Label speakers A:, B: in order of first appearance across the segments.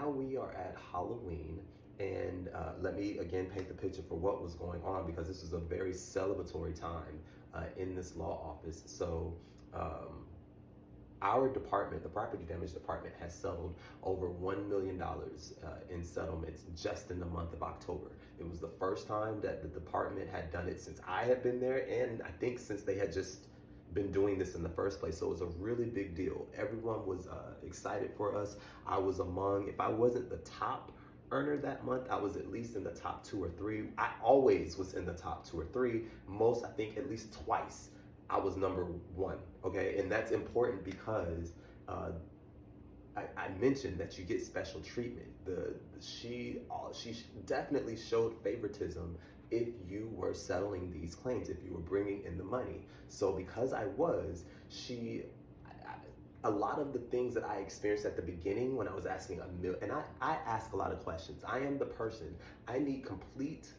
A: now we are at Halloween, and let me again paint the picture for what was going on because this was a very celebratory time in this law office. So, our department, the property damage department, has settled over $1 million in settlements just in the month of October. It was the first time that the department had done it since I had been there, and I think since they had just been doing this in the first place. So it was a really big deal. Everyone was excited for us. I was among, if I wasn't the top earner that month, I was at least in the top 2 or 3. I always was in the top 2 or 3. Most, I think at least twice, I was number 1, okay? And that's important because I mentioned that you get special treatment. She definitely showed favoritism if you were settling these claims, if you were bringing in the money. So because I was, a lot of the things that I experienced at the beginning when I was asking and I ask a lot of questions. I am the person, I need complete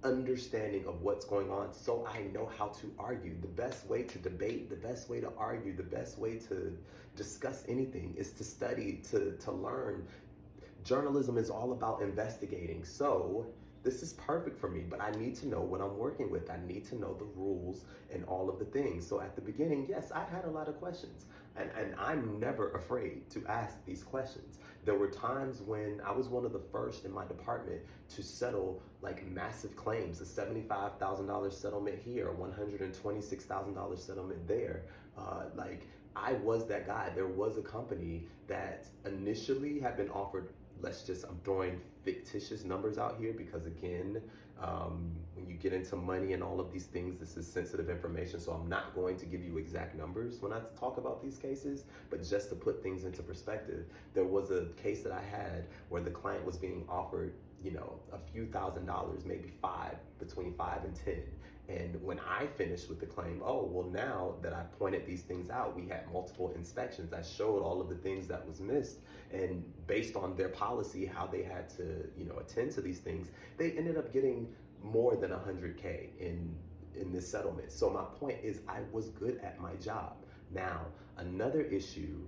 A: understanding of what's going on so I know how to argue. The best way to debate, the best way to argue, the best way to discuss anything is to study, to learn. Journalism is all about investigating. So this is perfect for me, but I need to know what I'm working with. I need to know the rules and all of the things. So at the beginning, yes, I had a lot of questions, and I'm never afraid to ask these questions. There were times when I was one of the first in my department to settle like massive claims, a $75,000 settlement here, a $126,000 settlement there. I was that guy. There was a company that initially had been offered, I'm throwing fictitious numbers out here because again, when you get into money and all of these things, this is sensitive information, so I'm not going to give you exact numbers when I talk about these cases, but just to put things into perspective, there was a case that I had where the client was being offered, a few $1,000s, maybe between 5 and 10. And when I finished with the claim, oh, well, now that I pointed these things out, we had multiple inspections. I showed all of the things that was missed. And based on their policy, how they had to, attend to these things, they ended up getting more than 100K in this settlement. So my point is I was good at my job. Now, another issue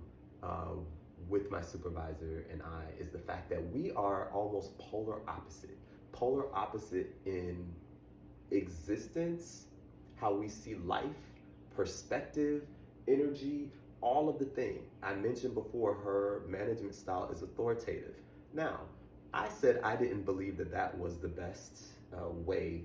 A: with my supervisor and I is the fact that we are almost polar opposite in existence, how we see life, perspective, energy, all of the thing. I mentioned before her management style is authoritative. Now, I said I didn't believe that that was the best way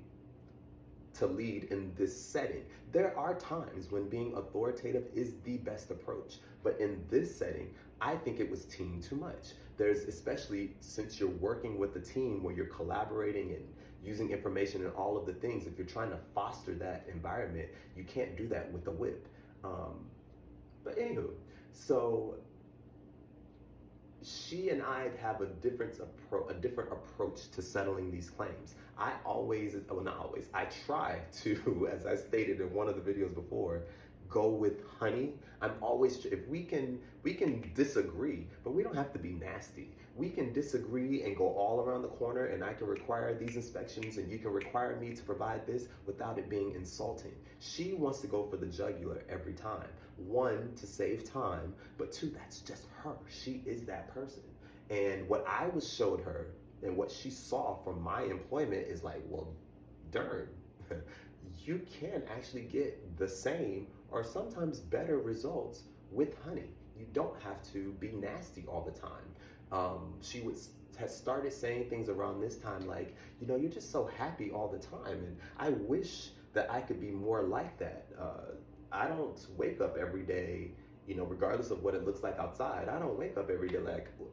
A: to lead in this setting. There are times when being authoritative is the best approach, but in this setting, I think it was team too much. There's, especially since you're working with a team where you're collaborating and using information and all of the things, if you're trying to foster that environment, you can't do that with a whip. But anywho, so she and I have a different approach to settling these claims. I try to, as I stated in one of the videos before, go with honey. If we can disagree, but we don't have to be nasty. We can disagree and go all around the corner, and I can require these inspections and you can require me to provide this without it being insulting. She wants to go for the jugular every time. 1, to save time, but 2, that's just her. She is that person. And what I showed her and what she saw from my employment is like, well, darn, you can actually get the same or sometimes better results with honey. You don't have to be nasty all the time. She has started saying things around this time like, you're just so happy all the time. And I wish that I could be more like that. I don't wake up every day, regardless of what it looks like outside. I don't wake up every day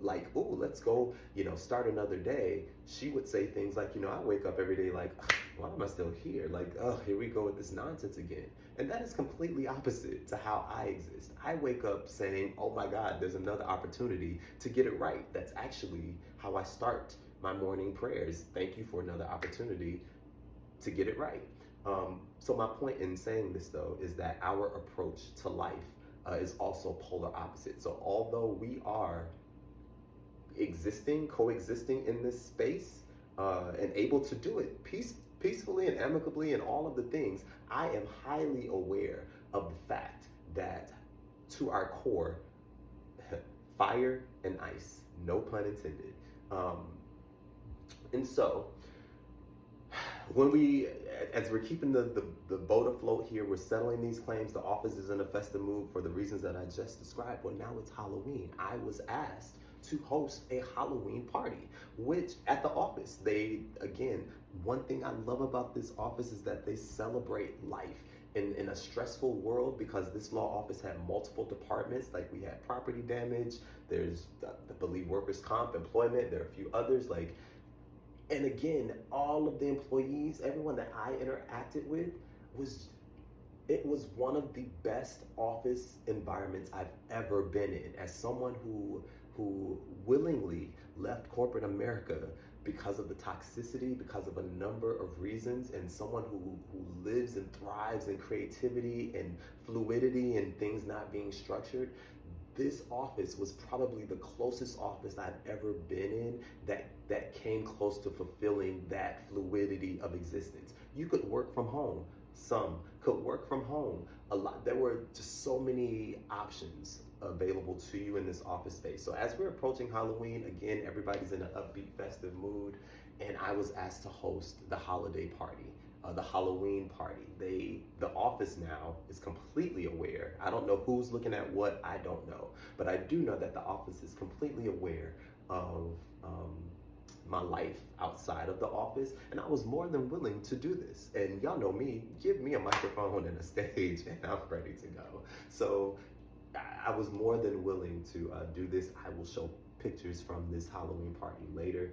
A: like, oh, let's go, start another day. She would say things like, I wake up every day like, why am I still here? Like, oh, here we go with this nonsense again. And that is completely opposite to how I exist. I wake up saying, oh my God, there's another opportunity to get it right. That's actually how I start my morning prayers. Thank you for another opportunity to get it right. So my point in saying this though is that our approach to life is also polar opposite. So although we are coexisting in this space and able to do it peacefully and amicably and all of the things, I am highly aware of the fact that to our core, fire and ice No pun intended. Um, and so, when as we're keeping the boat afloat here, we're settling these claims. The office is in a festive mood for the reasons that I just described. Well, now it's Halloween. I was asked to host a Halloween party, which at the office, again, one thing I love about this office is that they celebrate life. In a stressful world, because this law office had multiple departments, like we had property damage, there's, I believe, workers' comp, employment, there are a few others, like, and again, all of the employees, everyone that I interacted with, it was one of the best office environments I've ever been in. As someone who willingly left corporate America because of the toxicity, because of a number of reasons, and someone who lives and thrives in creativity and fluidity and things not being structured, this office was probably the closest office I've ever been in that came close to fulfilling that fluidity of existence. You could work from home. Some could work from home. A lot. There were just so many options available to you in this office space. So as we're approaching Halloween, again, everybody's in an upbeat, festive mood, and I was asked to host the holiday party. The Halloween party. The office now is completely aware. I don't know who's looking at what, I don't know. But I do know that the office is completely aware of my life outside of the office. And I was more than willing to do this. And y'all know me, give me a microphone and a stage and I'm ready to go. So I was more than willing to do this. I will show pictures from this Halloween party later.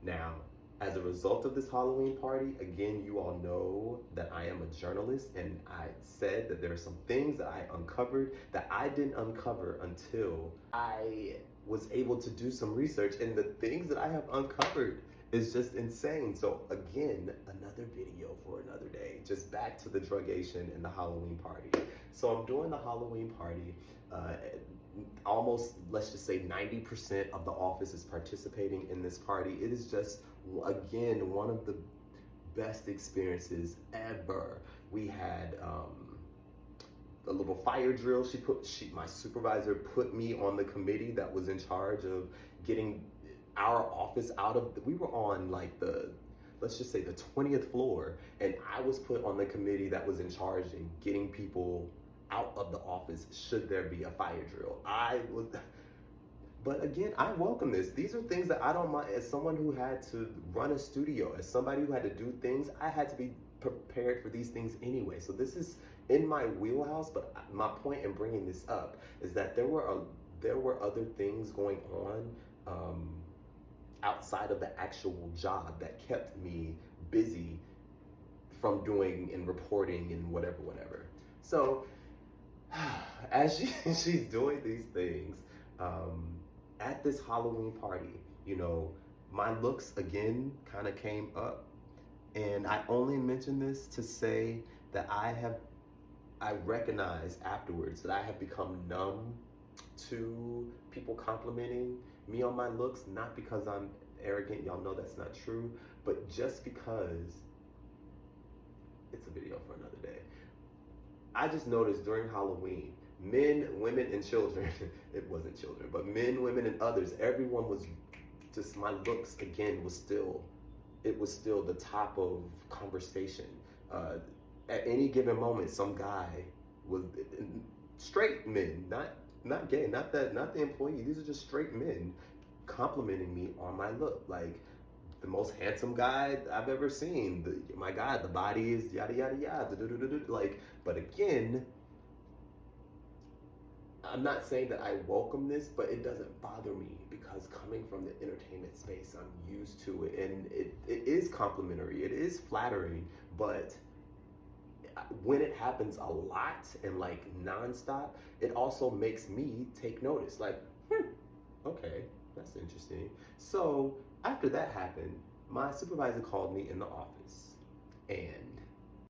A: Now, as a result of this Halloween party, again, you all know that I am a journalist, and I said that there are some things that I uncovered that I didn't uncover until I was able to do some research, and the things that I have uncovered is just insane. So again, another video for another day. Just back to the drugation and the Halloween party. So I'm doing the Halloween party. Almost, let's just say 90% of the office is participating in this party. It is just, again, one of the best experiences ever. We had a little fire drill. My supervisor put me on the committee that was in charge of getting our office we were on like let's just say the 20th floor, and I was put on the committee that was in charge of getting people out of the office should there be a fire drill. But again, I welcome this. These are things that I don't mind. As someone who had to run a studio, as somebody who had to do things, I had to be prepared for these things anyway. So this is in my wheelhouse, but my point in bringing this up is that there were other things going on outside of the actual job that kept me busy from doing and reporting and whatever. So as she's doing these things, at this Halloween party, my looks again kind of came up. And I only mention this to say that I recognize afterwards that I have become numb to people complimenting me on my looks, not because I'm arrogant, y'all know that's not true, but just because it's a video for another day. I just noticed during Halloween, men, women, and children, it wasn't children, but men, women, and others, everyone was just, my looks again was still the top of conversation. At any given moment, some guy was, straight men, not gay, not the employee, these are just straight men complimenting me on my look. Like, the most handsome guy I've ever seen. My God, the body is yada yada yada. Like, but again, I'm not saying that I welcome this, but it doesn't bother me because coming from the entertainment space, I'm used to it, and it is complimentary, it is flattering, but when it happens a lot and like nonstop, it also makes me take notice. Like, okay, that's interesting. So after that happened, my supervisor called me in the office, and